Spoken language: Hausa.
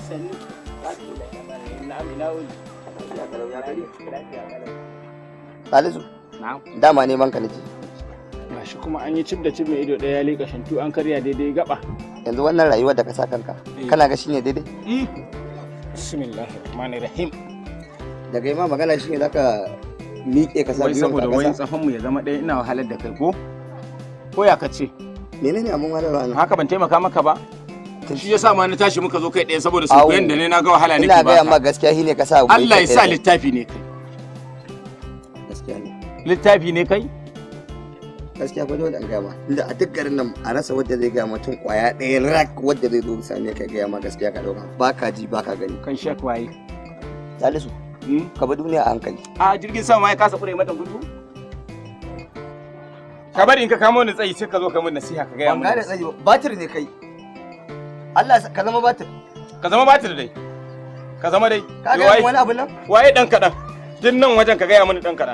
sannu Salisu, dama neman ka nace. Gashi kuma an yi cib da cib mai ido ɗaya ya liƙa shantu an karya daidai gaba. Yanzu wannan rayuwar da ka sa kanka, kana ga shine daidai? Bismillahir Rahmanir Rahim. Daga yi ma magana shine zaka miƙe ka sa biyon ka saboda wai kasa. tsafan mu ya zama ɗaya ina wahalar da kai ko? Ko ya kace? Menene abun wahalarwa nan? Haka ban taimaka maka ba? Shi yasa ma na tashi muka zo kai ɗaya saboda sun koyan da ne na ga wahala nake ba. Ina ga amma gaskiya shine ka sa. Allah ya sa littafi ne kai. Gaskiya ne. Littafi ne kai? Gaskiya ba dole an gaya ma. Inda a duk garin nan a rasa wadda zai gaya mutum kwaya ɗaya rak wadda zai zo same ka gaya ma gaskiya ka ɗauka. Ba ka ji ba ka gani. Kan shek waye. Salisu, ka bi duniya a hankali. A jirgin sama ma ya kasa kure mata gudu? Ka bari in ka kamo ni tsayi sai ka zo ka min nasiha ka gaya mun. Ban gane tsayi ba, batir ne kai. Allah ka zama batir. Ka zama batir dai. Ka zama dai. Ka gaya wani abu nan? Waye dan kaɗan? Din nan wajen ka gaya mini dan kaɗan.